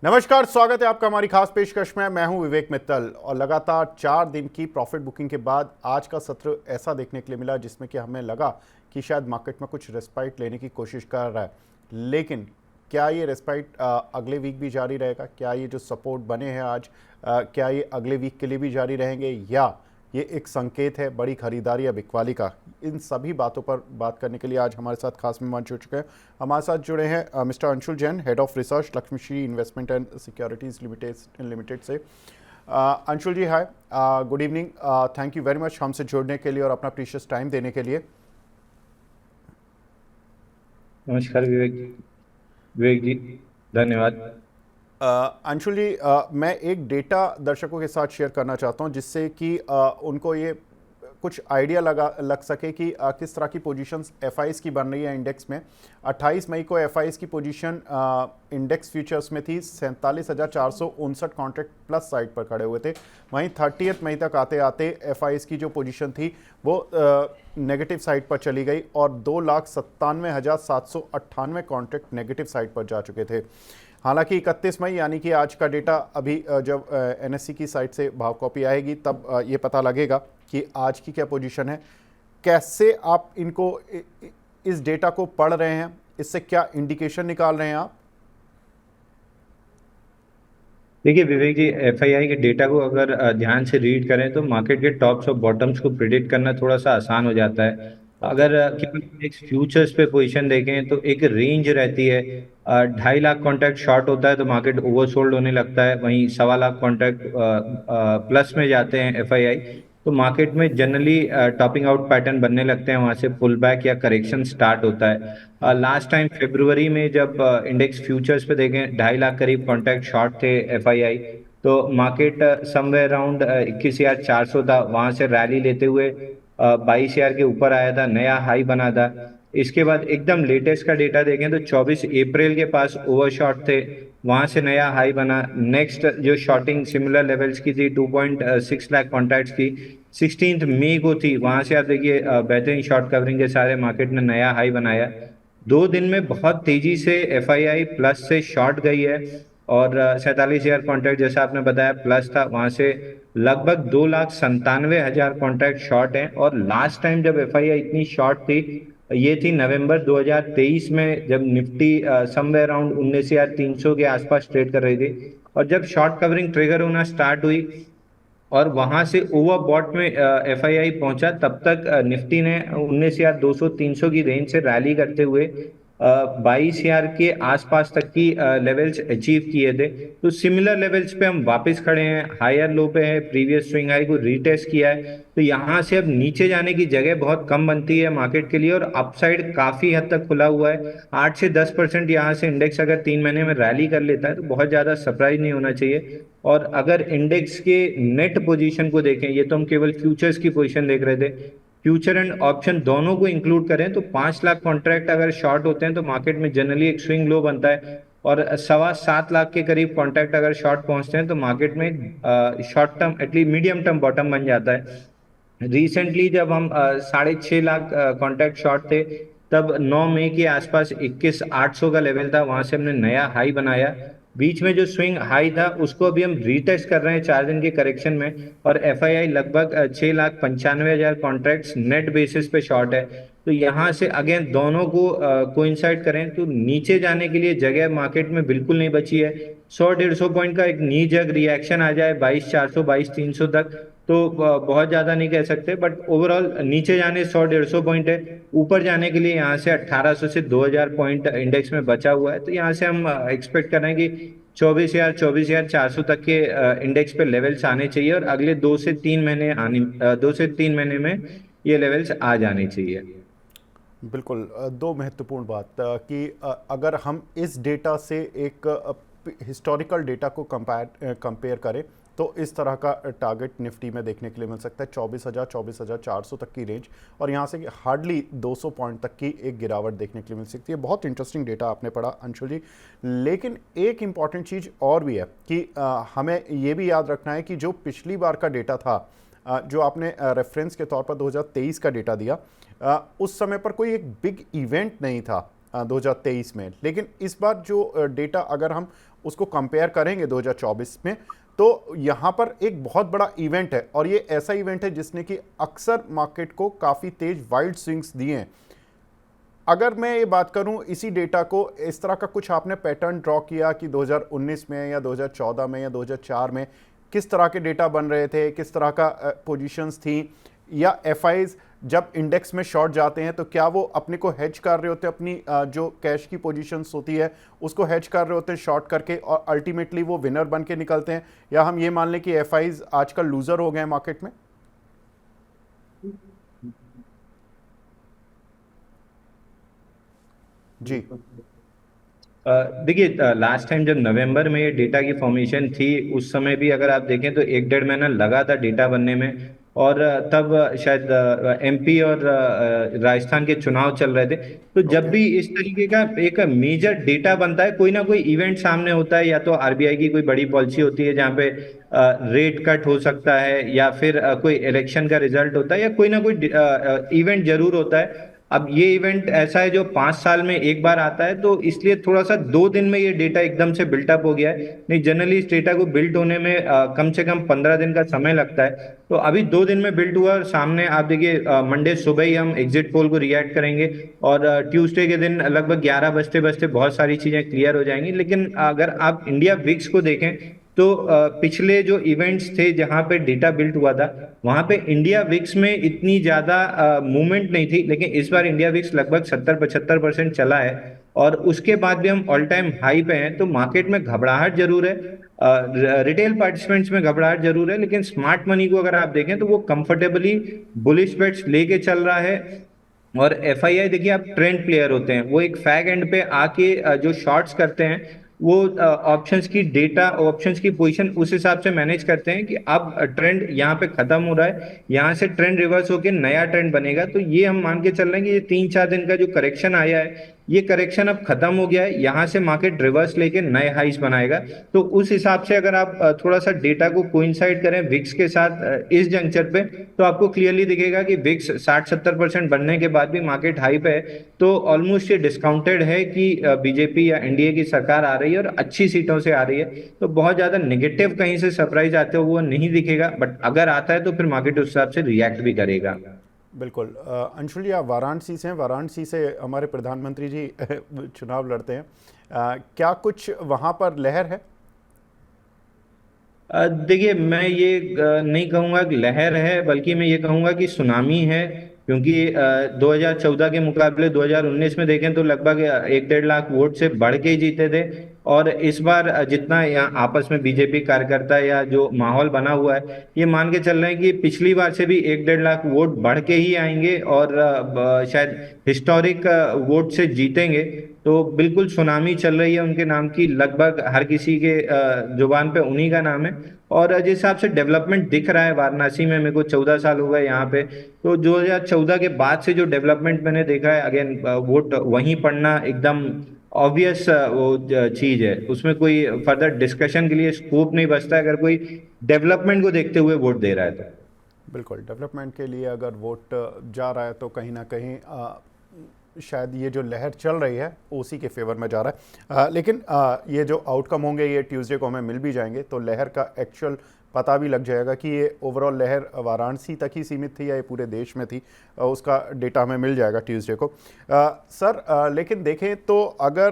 नमस्कार, स्वागत है आपका हमारी खास पेशकश में। मैं हूं विवेक मित्तल और लगातार 4 दिन की प्रॉफिट बुकिंग के बाद आज का सत्र ऐसा देखने के लिए मिला जिसमें कि हमें लगा कि शायद मार्केट में कुछ रेस्पाइट लेने की कोशिश कर रहा है। लेकिन क्या ये रेस्पाइट अगले वीक भी जारी रहेगा? क्या ये जो सपोर्ट बने हैं आज, क्या ये अगले वीक के लिए भी जारी रहेंगे, या ये एक संकेत है बड़ी खरीदारी या बिकवाली का? इन सभी बातों पर बात करने के लिए आज हमारे साथ खास मेहमान जुड़ चुके हैं। हमारे साथ जुड़े हैं mister Anshul Jain, head of research, Laxmishree investment and securities limited से। Anshul ji, hi, good evening, thank you very much हमसे जुड़ने के लिए और अपना प्रीशियस टाइम देने के लिए। नमस्कार विवेक विवेक जी, धन्यवाद। अंशुल जी, मैं एक डेटा दर्शकों के साथ शेयर करना चाहता हूं जिससे कि उनको ये कुछ आइडिया लग सके कि किस तरह की पोजीशंस एफआईज की बन रही है इंडेक्स में। 28 मई को एफआईज की पोजीशन इंडेक्स फ्यूचर्स में थी 47,459 कॉन्ट्रैक्ट प्लस साइड पर खड़े हुए थे। वहीं 30 मई तक आते आते एफआईज की जो पोजीशन थी वो नेगेटिव साइड पर चली गई और 2,97,798 कॉन्ट्रैक्ट नेगेटिव साइड पर जा चुके थे। हालांकि 31 मई यानी कि आज का डेटा अभी जब एनएससी की साइट से भाव कॉपी आएगी तब ये पता लगेगा कि आज की क्या पोजीशन है। कैसे आप इनको इस डेटा को पढ़ रहे हैं, इससे क्या इंडिकेशन निकाल रहे हैं आप? देखिए विवेक जी, एफआईआई के डेटा को अगर ध्यान से रीड करें तो मार्केट के टॉप्स और बॉटम्स को प्रिडिक्ट करना थोड़ा सा आसान हो जाता है। ओके। अगर केवल इंडेक्स फ्यूचर्स पे पोजीशन देखें तो एक रेंज रहती है। 2.5 लाख कॉन्ट्रैक्ट शॉर्ट होता है तो मार्केट ओवरसोल्ड होने लगता है, वहीं 1.25 लाख कॉन्ट्रैक्ट प्लस में जाते हैं एफआईआई तो मार्केट में जनरली टॉपिंग आउट पैटर्न बनने लगते हैं, वहां से पुल बैक या करेक्शन स्टार्ट होता है। लास्ट टाइम फरवरी में जब इंडेक्स फ्यूचर्स पे देखें 2.5 लाख करीब कॉन्ट्रैक्ट शॉर्ट थे एफआईआई, तो मार्केट समवेयर अराउंड 21,400 था, वहां से रैली लेते हुए 22,000 के ऊपर आया था, नया हाई बना था। इसके बाद एकदम लेटेस्ट का डेटा देखें तो 24 अप्रैल के पास ओवरशॉट थे, वहां से नया हाई बना। नेक्स्ट जो शॉर्टिंग सिमिलर लेवल्स की थी 2.6 लाख कॉन्ट्रैक्ट्स की 16 मई को थी, वहां से आप देखिए बेहतरीन शॉर्ट कवरिंग के सारे मार्केट ने नया हाई बनाया। 2 दिन में बहुत तेजी से एफआईआई प्लस से शॉर्ट गई है और 47,000 कॉन्ट्रैक्ट जैसा आपने बताया प्लस था, वहां से लगभग 2,97,000 कॉन्ट्रैक्ट शॉर्ट हैं। और लास्ट टाइम जब एफआईआई इतनी शॉर्ट थी ये थी नवंबर 2023 में, जब निफ्टी समवेयर अराउंड 19,300 के आसपास ट्रेड कर रही थी। और जब शॉर्ट कवरिंग ट्रिगर होना स्टार्ट हुई और वहां से ओवरबॉट में एफआईआई पहुंचा, तब तक निफ्टी ने 19,200-300 की रेंज से रैली करते हुए 22,000 के आसपास तक की लेवल्स अचीव किए थे। तो सिमिलर लेवल्स पे हम वापस खड़े हैं, हायर लो पे है, प्रीवियस स्विंग हाई को रीटेस्ट किया है, तो यहाँ से अब नीचे जाने की जगह बहुत कम बनती है मार्केट के लिए और अपसाइड काफी हद तक खुला हुआ है। 8 से 10% यहाँ से इंडेक्स अगर 3 महीने में रैली कर लेता है तो बहुत ज्यादा सरप्राइज नहीं होना चाहिए। और अगर इंडेक्स के नेट पोजीशन को देखें, ये तो हम केवल फ्यूचर्स की पोजीशन देख रहे थे, फ्यूचर एंड ऑप्शन दोनों को इंक्लूड करें तो 5 लाख कॉन्ट्रैक्ट अगर शॉर्ट होते हैं तो मार्केट में जनरली एक स्विंग लो बनता है। और 7.25 लाख के करीब कॉन्ट्रैक्ट अगर शॉर्ट पहुंचते हैं तो मार्केट में short term at least medium term bottom बन जाता है। रिसेंटली जब हम 6.5 लाख कॉन्ट्रैक्ट शॉर्ट थे, तब 9 मई के आसपास 21,800 का लेवल था, वहां से हमने नया हाई बनाया। बीच में जो स्विंग हाई था उसको अभी हम रीटेस्ट कर रहे हैं 4 दिन के करेक्शन में, और एफआईआई लगभग 6,95,000 कॉन्ट्रैक्ट्स नेट बेसिस पे शॉर्ट है। तो यहाँ से अगेन दोनों को कोइंसाइड करें तो नीचे जाने के लिए जगह मार्केट में बिल्कुल नहीं बची है। 100-150 पॉइंट का एक नी जग रिएक्शन आ जाए 22,400 22,300 तक तो बहुत ज्यादा नहीं कह सकते, बट ओवरऑल नीचे जाने 100-150 पॉइंट है, ऊपर जाने के लिए यहाँ से 1,800 से 2,000 पॉइंट इंडेक्स में बचा हुआ है। तो यहाँ से हम एक्सपेक्ट कर रहे हैं कि 24,000 24,400 तक के इंडेक्स पे लेवल्स आने चाहिए और अगले 2 से 3 महीने में ये लेवल्स आ जाने चाहिए। बिल्कुल, दो महत्वपूर्ण बात कि अगर हम इस डेटा से एक हिस्टोरिकल डेटा को कंपेयर करें तो इस तरह का टारगेट निफ्टी में देखने के लिए मिल सकता है 24,000 24,400 तक की रेंज, और यहाँ से हार्डली 200 पॉइंट तक की एक गिरावट देखने के लिए मिल सकती है। बहुत इंटरेस्टिंग डेटा आपने पढ़ा अंशुल जी। लेकिन एक इम्पॉर्टेंट चीज़ और भी है कि हमें ये भी याद रखना है कि जो पिछली बार का डेटा था, जो आपने रेफरेंस के तौर पर 2023 का डेटा दिया, उस समय पर कोई एक बिग इवेंट नहीं था 2023 में। लेकिन इस बार जो डेटा अगर हम उसको कंपेयर करेंगे 2024 में, तो यहाँ पर एक बहुत बड़ा इवेंट है, और ये ऐसा इवेंट है जिसने कि अक्सर मार्केट को काफ़ी तेज वाइल्ड स्विंग्स दिए हैं। अगर मैं ये बात करूं इसी डेटा को, इस तरह का कुछ आपने पैटर्न ड्रॉ किया कि 2019 में या 2014 में या 2004 में किस तरह के डेटा बन रहे थे, किस तरह का पोजीशंस थी, या एफआईज जब इंडेक्स में शॉर्ट जाते हैं तो क्या वो अपने को हेज कर रहे होते हैं, अपनी जो कैश की पोजीशंस होती है उसको हेज कर रहे होते हैं शॉर्ट करके, और अल्टीमेटली वो विनर बन के निकलते हैं, या हम ये मान लें कि एफआईज आजकल लूजर हो गए हैं मार्केट में? जी। देखिए, लास्ट टाइम जब नवंबर में ये डेटा की फॉर्मेशन थी, उस समय भी अगर आप देखें तो 1-1.5 महीना लगा था डेटा बनने में। और तब शायद एमपी और राजस्थान के चुनाव चल रहे थे। तो जब ओके। भी इस तरीके का एक मेजर डेटा बनता है, कोई ना कोई इवेंट सामने होता है, या तो आरबीआई की कोई बड़ी पॉलिसी होती है जहाँ पे रेट कट हो सकता है, या फिर कोई इलेक्शन का रिजल्ट होता है, या कोई ना कोई इवेंट जरूर होता है। अब ये इवेंट ऐसा है जो 5 साल में एक बार आता है, तो इसलिए थोड़ा सा 2 दिन में ये डेटा एकदम से बिल्टअप हो गया है। नहीं, जनरली इस डेटा को बिल्ड होने में कम से कम 15 दिन का समय लगता है। तो अभी 2 दिन में बिल्ड हुआ, और सामने आप देखिए मंडे सुबह ही हम एग्जिट पोल को रिएक्ट करेंगे, और ट्यूसडे के दिन लगभग 11 बजते बजते बहुत सारी चीजें क्लियर हो जाएंगी। लेकिन अगर आप इंडिया विक्स को देखें तो पिछले जो इवेंट्स थे जहां पे डेटा बिल्ट हुआ था, वहां पे इंडिया विक्स में इतनी ज्यादा मूवमेंट नहीं थी। लेकिन इस बार इंडिया विक्स लगभग 70-75% चला है, और उसके बाद भी हम ऑल टाइम हाई पे हैं। तो मार्केट में घबराहट जरूर है, रिटेल पार्टिसिपेंट्स में घबराहट जरूर है, लेकिन स्मार्ट मनी को अगर आप देखें तो वो कंफर्टेबली बुलिश बेट्स लेके चल रहा है। और एफआईआई देखिए, आप ट्रेंड प्लेयर होते हैं, वो एक फैग एंड पे आके जो शॉर्ट्स करते हैं, वो ऑप्शंस की डेटा, ऑप्शंस की पोजीशन उस हिसाब से मैनेज करते हैं कि अब ट्रेंड यहाँ पे खत्म हो रहा है, यहाँ से ट्रेंड रिवर्स होके नया ट्रेंड बनेगा। तो ये हम मान के चल रहे हैं कि ये 3-4 दिन का जो करेक्शन आया है, ये करेक्शन अब खत्म हो गया है, यहाँ से मार्केट रिवर्स लेके नए हाइस बनाएगा। तो उस हिसाब से अगर आप थोड़ा सा डेटा को कोइंसाइड करें विक्स के साथ इस जंक्चर पे, तो आपको क्लियरली दिखेगा कि विक्स 60-70% बनने के बाद भी मार्केट हाई पे है। तो ऑलमोस्ट ये डिस्काउंटेड है कि बीजेपी या एनडीए की सरकार आ रही है और अच्छी सीटों से आ रही है। तो बहुत ज्यादा नेगेटिव कहीं से सरप्राइज आते हो वो नहीं दिखेगा, बट अगर आता है तो फिर मार्केट उस हिसाब से रिएक्ट भी करेगा। बिल्कुल। अंशुल जी, आप वाराणसी से हैं, वाराणसी से हमारे प्रधानमंत्री जी चुनाव लड़ते हैं। क्या कुछ वहाँ पर लहर है? देखिए, मैं ये नहीं कहूंगा कि लहर है, बल्कि मैं ये कहूंगा कि सुनामी है। क्योंकि 2014 के मुकाबले 2019 में देखें तो लगभग 1-1.5 लाख वोट से बढ़ के ही जीते थे। और इस बार जितना यहाँ आपस में बीजेपी कार्यकर्ता या जो माहौल बना हुआ है, ये मान के चल रहे हैं कि पिछली बार से भी 1-1.5 लाख वोट बढ़ के ही आएंगे, और शायद हिस्टोरिक वोट से जीतेंगे। तो बिल्कुल सुनामी चल रही है उनके नाम की, लगभग हर किसी के जुबान पे उन्हीं का नाम है। और जिस हिसाब से डेवलपमेंट दिख रहा है वाराणसी में, मेरे को 14 साल हो गए यहाँ पे, तो 2014 के बाद से जो डेवलपमेंट मैंने देखा है, अगेन वोट वहीं पड़ना एकदम ऑब्वियस वो चीज है, उसमें कोई फर्दर डिस्कशन के लिए स्कोप नहीं बचता है, अगर कोई डेवलपमेंट को देखते हुए वोट दे रहा है तो। बिल्कुल, डेवलपमेंट के लिए अगर वोट जा रहा है तो कहीं ना कहीं शायद ये जो लहर चल रही है उसी के फेवर में जा रहा है। लेकिन ये जो आउटकम होंगे ये ट्यूसडे को हमें मिल भी जाएंगे, तो लहर का एक्चुअल पता भी लग जाएगा कि ये ओवरऑल लहर वाराणसी तक ही सीमित थी या ये पूरे देश में थी। उसका डेटा हमें मिल जाएगा ट्यूसडे को। सर, लेकिन देखें तो अगर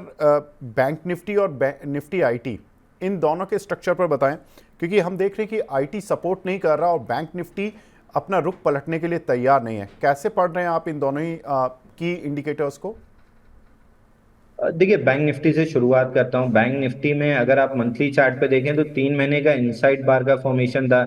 बैंक निफ्टी और निफ्टी आईटी, इन दोनों के स्ट्रक्चर पर बताएं, क्योंकि हम देख रहे हैं कि आईटी सपोर्ट नहीं कर रहा और बैंक निफ्टी अपना रुख पलटने के लिए तैयार नहीं है। कैसे पढ़ रहे हैं आप इन दोनों ही की इंडिकेटर्स को? देखिए, बैंक निफ्टी से शुरुआत करता हूँ। बैंक निफ्टी में अगर आप मंथली चार्ट पे देखें तो 3 महीने का इनसाइड बार का फॉर्मेशन था।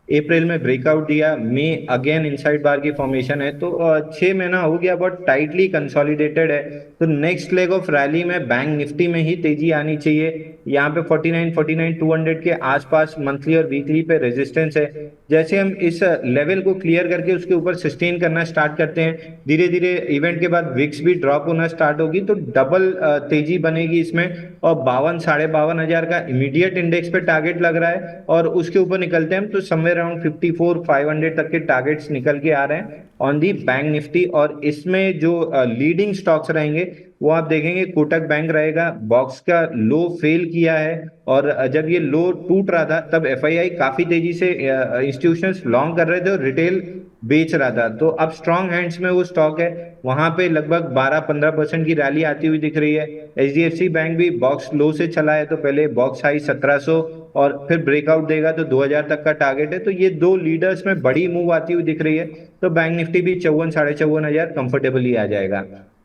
अप्रैल में ब्रेकआउट दिया, मई अगेन इनसाइड बार की फॉर्मेशन है। तो 6 महीना हो गया, बहुत टाइटली कंसोलिडेटेड है। तो नेक्स्ट लेग ऑफ रैली में बैंक निफ्टी में ही तेजी आनी चाहिए। यहाँ पे 49-200 के आसपास मंथली और वीकली पे रेजिस्टेंस है। जैसे हम इस लेवल को क्लियर करके उसके ऊपर सस्टेन करना स्टार्ट करते हैं, धीरे धीरे इवेंट के बाद विक्स भी ड्रॉप होना स्टार्ट होगी, तो डबल तेजी बनेगी इसमें। और 52-52,500 का इमीडिएट इंडेक्स पे टारगेट लग रहा है, और उसके ऊपर निकलते हैं हम तो समवेयर अराउंड 54,500 तक के टारगेट्स निकल के आ रहे हैं ऑन दी बैंक निफ्टी। और इसमें जो लीडिंग स्टॉक्स रहेंगे वो आप देखेंगे कोटक बैंक रहेगा, बॉक्स का लो फेल किया है, और जब ये लो टूट रहा था तब एफआईआई काफी तेजी से इंस्टीट्यूशंस लॉन्ग कर रहे थे और रिटेल बेच रहा था। तो अब स्ट्रॉन्ग हैंड्स में वो स्टॉक है, वहां पे लगभग 12-15% की रैली आती हुई दिख रही है। एचडीएफसी बैंक भी बॉक्स लो से चला है, तो पहले बॉक्स हाई 1700 और फिर ब्रेकआउट देगा तो 2000 तक का टारगेट है। तो ये दो लीडर्स में बड़ी मूव आती हुई दिख रही है, तो बैंक निफ्टी भी 54-54,500 कंफर्टेबली आ जाएगा।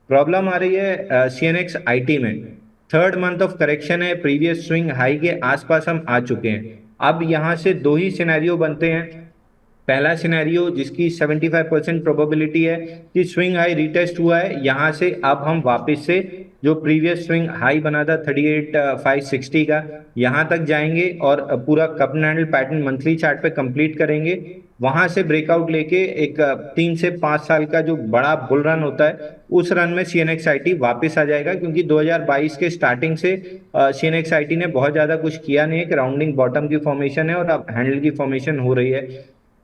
प्रॉब्लम आ रही है सीएनएक्स आईटी में। थर्ड मंथ ऑफ करेक्शन है, प्रीवियस स्विंग हाई के आसपास हम आ चुके हैं। अब यहां से दो ही सिनेरियो बनते हैं। पहला सिनेरियो जिसकी 75% प्रोबेबिलिटी है कि स्विंग हाई रिटेस्ट हुआ है, यहां से अब हम वापस से जो प्रीवियस स्विंग हाई बना था 38,560 का, यहां तक जाएंगे और पूरा cup and handle pattern monthly chart पे कंप्लीट करेंगे। वहां से ब्रेकआउट लेके एक 3 से 5 साल का जो बड़ा बुल रन होता है उस रन में सीएनएक्स आईटी वापस आ जाएगा, क्योंकि 2022 के स्टार्टिंग से सीएनएक्स आईटी ने बहुत ज्यादा कुछ किया नहीं है। एक राउंडिंग बॉटम की फॉर्मेशन है और अब हैंडल की फॉर्मेशन हो रही है।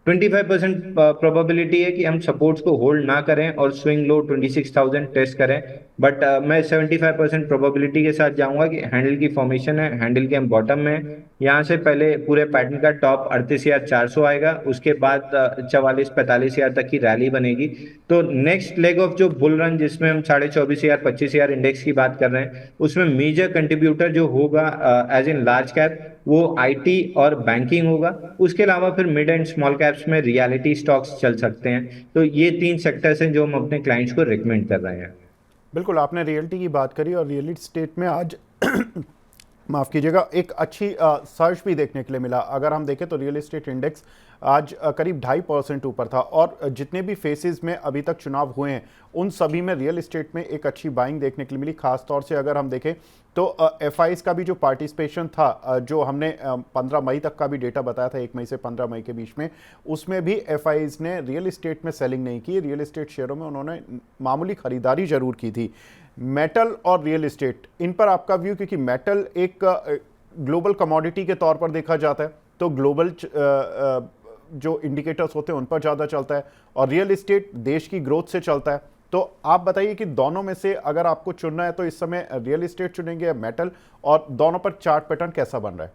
25% प्रोबेबिलिटी है कि हम सपोर्ट्स को होल्ड ना करें और स्विंग लो 26,000 टेस्ट करें, बट मैं 75% प्रोबेबिलिटी के साथ जाऊंगा कि हैंडल की फॉर्मेशन है, हैंडल के हम बॉटम में। यहाँ से पहले पूरे पैटर्न का टॉप 38,400 आएगा, उसके बाद 44-45,000 तक की रैली बनेगी। तो नेक्स्ट लेग ऑफ जो बुल रन जिसमें हम 24,500 25,000 इंडेक्स की बात कर रहे हैं, उसमें मेजर कंट्रीब्यूटर जो होगा एज इन लार्ज कैप वो आईटी और बैंकिंग होगा। उसके अलावा फिर मिड एंड स्मॉल कैप्स में रियलिटी स्टॉक्स चल सकते हैं। तो ये 3 सेक्टर्स हैं जो हम अपने क्लाइंट्स को रिकमेंड कर रहे हैं। बिल्कुल, आपने रियलिटी की बात करी और रियल एस्टेट में आज माफ़ कीजिएगा एक अच्छी सर्च भी देखने के लिए मिला। अगर हम देखें तो रियल एस्टेट इंडेक्स आज करीब 2.5% ऊपर था और जितने भी फेसेस में अभी तक चुनाव हुए हैं उन सभी में रियल एस्टेट में एक अच्छी बाइंग देखने के लिए मिली। खास तौर से अगर हम देखें तो एफआईज का भी जो पार्टिसिपेशन था, जो हमने 15 मई तक का भी डेटा बताया था, 1 मई से 15 मई के बीच में, उसमें भी एफआईज ने रियल एस्टेट में सेलिंग नहीं की। रियल एस्टेट शेयरों में उन्होंने मामूली खरीदारी जरूर की थी। मेटल और रियल एस्टेट, इन पर आपका व्यू, क्योंकि मेटल एक ग्लोबल कमोडिटी के तौर पर देखा जाता है तो ग्लोबल जो इंडिकेटर्स होते हैं उन पर ज़्यादा चलता है और रियल एस्टेट देश की ग्रोथ से चलता है। तो आप बताइए कि दोनों में से अगर आपको चुनना है तो इस समय रियल एस्टेट चुनेंगे या मेटल, और दोनों पर चार्ट पैटर्न कैसा बन रहा है?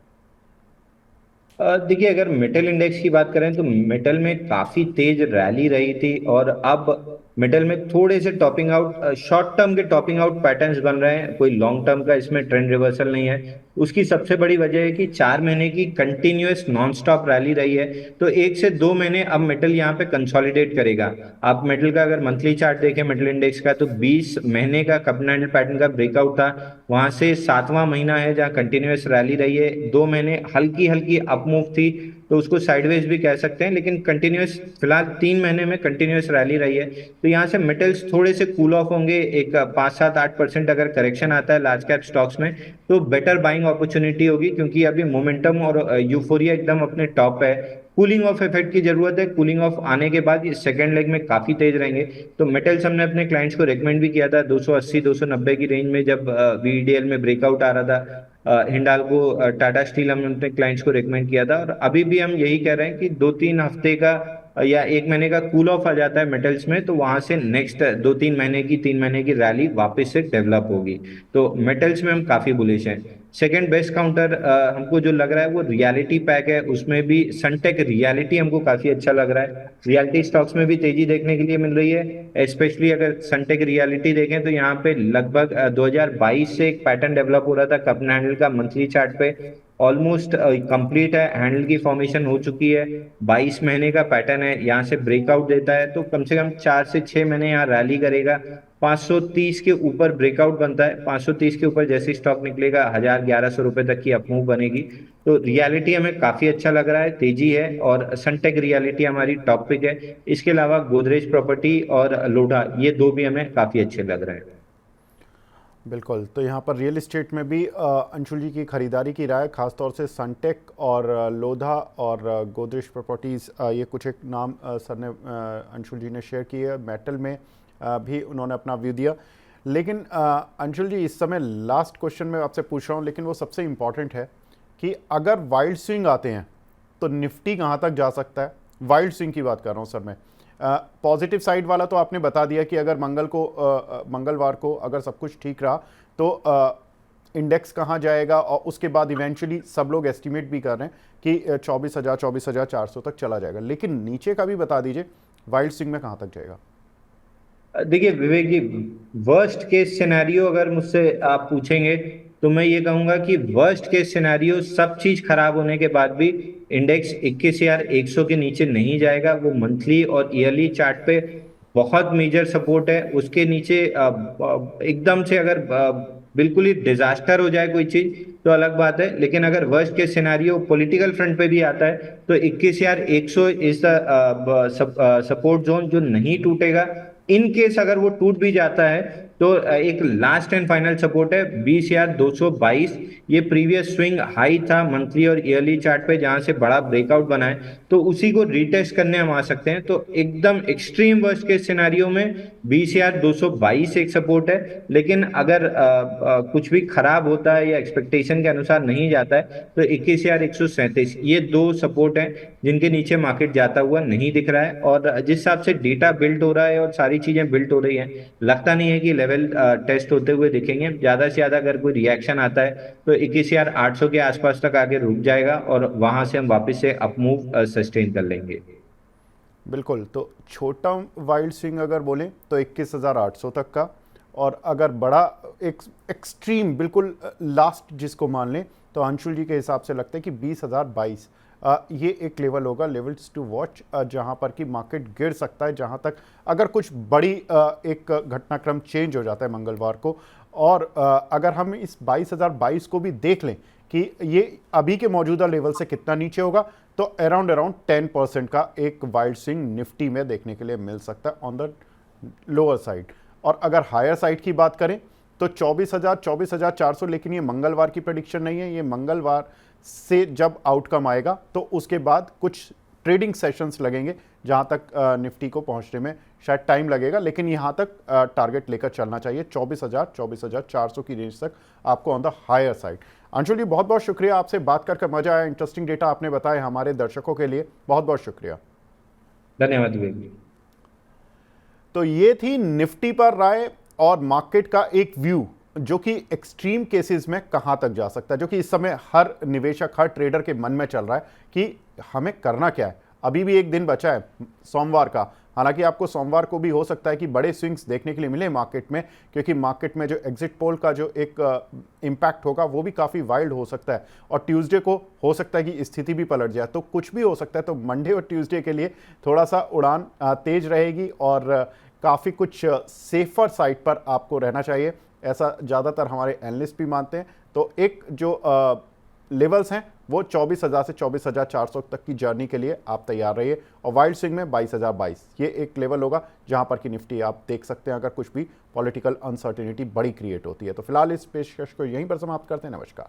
देखिए, अगर मेटल इंडेक्स की बात करें तो मेटल में काफी तेज रैली रही थी और अब मेटल में थोड़े से टॉपिंग आउट, शॉर्ट टर्म के टॉपिंग आउट पैटर्न्स बन रहे हैं, कोई लॉन्ग टर्म का इसमें ट्रेंड रिवर्सल नहीं है। उसकी सबसे बड़ी वजह है कि 4 महीने की कंटिन्यूअस नॉन स्टॉप रैली रही है, तो 1 से 2 महीने अब मेटल यहाँ पे कंसोलिडेट करेगा। आप मेटल का अगर मंथली चार्ट देखें मेटल इंडेक्स का, तो 20 महीने का कप एंड हैंडल पैटर्न का ब्रेकआउट था, वहां से 7वां महीना है जहाँ कंटिन्यूअस रैली रही है। 2 महीने हल्की हल्की अपमूव थी, तो उसको साइडवेज भी कह सकते हैं, लेकिन कंटिन्यूअस फिलहाल 3 महीने में कंटिन्यूअस रैली रही है। तो यहाँ से मेटल्स थोड़े से कूल ऑफ होंगे। एक 5-7-8% अगर करेक्शन आता है लार्ज कैप स्टॉक्स में तो बेटर बाइंग अपॉर्चुनिटी होगी, क्योंकि अभी मोमेंटम और यूफोरिया एकदम अपने टॉप है। कूलिंग ऑफ इफेक्ट की जरूरत है, कूलिंग ऑफ आने के बाद ये सेकंड लेग में काफी तेज रहेंगे। तो मेटल्स हमने अपने क्लाइंट्स को रेकमेंड भी किया था 280-290 की रेंज में, जब वीडीएल में ब्रेकआउट आ रहा था। हिंडाल्को, टाटा स्टील हमने अपने क्लाइंट्स को रेकमेंड किया था, और अभी भी हम यही कह रहे हैं कि 2-3 हफ्ते का या 1 महीने का कूल ऑफ आ जाता है मेटल्स में, तो वहां से नेक्स्ट 2-3 महीने की 3 महीने की रैली वापस से डेवलप होगी। तो मेटल्स में हम काफी बुलिश हैं। सेकंड बेस्ट काउंटर हमको जो लग रहा है वो रियलिटी पैक है, उसमें भी सनटेक रियलिटी हमको काफी अच्छा लग रहा है। रियलिटी स्टॉक्स में भी तेजी देखने के लिए मिल रही है, स्पेशली अगर सनटेक रियलिटी देखें तो यहाँ पे लगभग 2022 से एक पैटर्न डेवलप हो रहा था कप एंड हैंडल का मंथली चार्ट पे, ऑलमोस्ट कंप्लीट है, हैंडल की फॉर्मेशन हो चुकी है। 22 महीने का पैटर्न है, यहाँ से ब्रेकआउट देता है तो कम से कम 4 से 6 महीने यहाँ रैली करेगा। 530 के ऊपर ब्रेकआउट बनता है, 530 के ऊपर जैसे स्टॉक निकलेगा 1000-1100 रुपए तक की अपमूव बनेगी। तो रियलिटी हमें काफी अच्छा लग रहा है, तेजी है, और सनटेक रियलिटी हमारी टॉप पिक है। इसके अलावा गोदरेज प्रॉपर्टी और लोढ़ा, ये 2 भी हमें काफी अच्छे लग रहे हैं। बिल्कुल, तो यहाँ पर रियल एस्टेट में भी अंशुल जी की खरीदारी की राय, खासतौर से सनटेक और लोधा और गोदरेज प्रॉपर्टीज़, ये कुछ एक नाम सर ने अंशुल जी ने शेयर किए। मेटल में भी उन्होंने अपना व्यू दिया। लेकिन अंशुल जी, इस समय लास्ट क्वेश्चन मैं आपसे पूछ रहा हूँ, लेकिन वो सबसे इम्पॉर्टेंट है कि अगर वाइल्ड स्विंग आते हैं तो निफ्टी कहाँ तक जा सकता है? वाइल्ड स्विंग की बात कर रहा हूँ सर मैं। पॉजिटिव साइड वाला तो आपने बता दिया कि अगर मंगलवार को अगर सब कुछ ठीक रहा तो इंडेक्स कहाँ जाएगा, और उसके बाद इवेंचुअली सब लोग एस्टिमेट भी कर रहे हैं कि 24,400 तक चला जाएगा। लेकिन नीचे का भी बता दीजिए, वाइल्ड स्विंग में कहाँ तक जाएगा? देखिए विवेक जी, वर्स्ट केस सिनेरियो अगर मुझसे आप पूछेंगे तो मैं ये कहूंगा कि वर्स्ट केस सिनेरियो सब चीज खराब होने के बाद भी इंडेक्स 21,100 के नीचे नहीं जाएगा। वो मंथली और ईयरली चार्ट पे बहुत मेजर सपोर्ट है। उसके नीचे एकदम से अगर बिल्कुल ही डिजास्टर हो जाए कोई चीज तो अलग बात है, लेकिन अगर worst case scenario political front पे भी आता है तो 21,100 इज द सपोर्ट जोन जो नहीं टूटेगा। इन केस अगर वो टूट भी जाता है तो एक लास्ट एंड फाइनल सपोर्ट है 20,222। ये प्रीवियस स्विंग हाई था मंथली और ईयरली चार्ट पे, जहां से बड़ा ब्रेकआउट बना है, तो उसी को रीटेस्ट करने हम आ सकते हैं। तो एकदम एक्सट्रीम वर्स्ट केस सिनेरियो में 20,222 एक सपोर्ट है। लेकिन अगर कुछ भी खराब होता है या एक्सपेक्टेशन के अनुसार नहीं जाता है तो 21,137 ये दो सपोर्ट हैं जिनके नीचे मार्केट जाता हुआ नहीं दिख रहा है। और जिस हिसाब से डेटा बिल्ड हो रहा है और सारी चीजें बिल्ड हो रही हैं, लगता नहीं है कि लेवल टेस्ट होते हुए दिखेंगे। ज्यादा से ज्यादा अगर कोई रिएक्शन आता है तो 21,800 के आसपास तक आगे रुक जाएगा और वहां से हम वापस से अपमूव सस्टेन कर लेंगे। बिल्कुल। तो छोटा वाइल्ड स्विंग अगर बोलें तो 21,800 तक का, और अगर बड़ा एक एक्सट्रीम बिल्कुल लास्ट जिसको मान लें तो अंशुल जी के हिसाब से लगता है कि 20,022 ये एक लेवल होगा, लेवल्स टू वॉच, जहां पर कि मार्केट गिर सकता है, जहां तक अगर कुछ बड़ी एक घटनाक्रम चेंज हो जाता है मंगलवार को। और अगर हम इस 22,022 को भी देख लें कि ये अभी के मौजूदा लेवल से कितना नीचे होगा, तो अराउंड 10% का एक वाइल्ड स्विंग निफ्टी में देखने के लिए मिल सकता है ऑन द लोअर साइड। और अगर हायर साइड की बात करें तो 24,000 24,400, लेकिन ये मंगलवार की प्रेडिक्शन नहीं है। ये मंगलवार से जब आउटकम आएगा तो उसके बाद कुछ ट्रेडिंग सेशंस लगेंगे जहां तक निफ्टी को पहुंचने में शायद टाइम लगेगा, लेकिन यहां तक टारगेट लेकर चलना चाहिए 24,000 24,400 की रेंज तक आपको on the higher side. Anshul ji, बहुत बहुत शुक्रिया, आपसे बात करके मजा आया। इंटरेस्टिंग डेटा आपने बताया हमारे दर्शकों के लिए, बहुत बहुत शुक्रिया। धन्यवाद विवेक जी। तो ये थी निफ्टी पर राय और मार्केट का एक व्यू जो कि एक्सट्रीम केसेस में कहां तक जा सकता है, जो कि इस समय हर निवेशक, हर ट्रेडर के मन में चल रहा है कि हमें करना क्या है। अभी भी एक दिन बचा है सोमवार का, हालांकि आपको सोमवार को भी हो सकता है कि बड़े स्विंग्स देखने के लिए मिले मार्केट में, क्योंकि मार्केट में जो एग्जिट पोल का जो एक इम्पैक्ट होगा वो भी काफ़ी वाइल्ड हो सकता है, और ट्यूसडे को हो सकता है कि स्थिति भी पलट जाए, तो कुछ भी हो सकता है। तो मंडे और ट्यूसडे के लिए थोड़ा सा उड़ान तेज रहेगी और काफ़ी कुछ सेफर साइड पर आपको रहना चाहिए, ऐसा ज़्यादातर हमारे एनालिस्ट भी मानते हैं। तो एक जो लेवल्स हैं वो 24,000 से 24,400 तक की जर्नी के लिए आप तैयार रहिए, और वाइल्ड स्विंग में 22,022 ये एक लेवल होगा जहां पर कि निफ्टी आप देख सकते हैं अगर कुछ भी पॉलिटिकल अनसर्टेनिटी बड़ी क्रिएट होती है। तो फिलहाल इस पेशकश को यहीं पर समाप्त करते हैं। नमस्कार।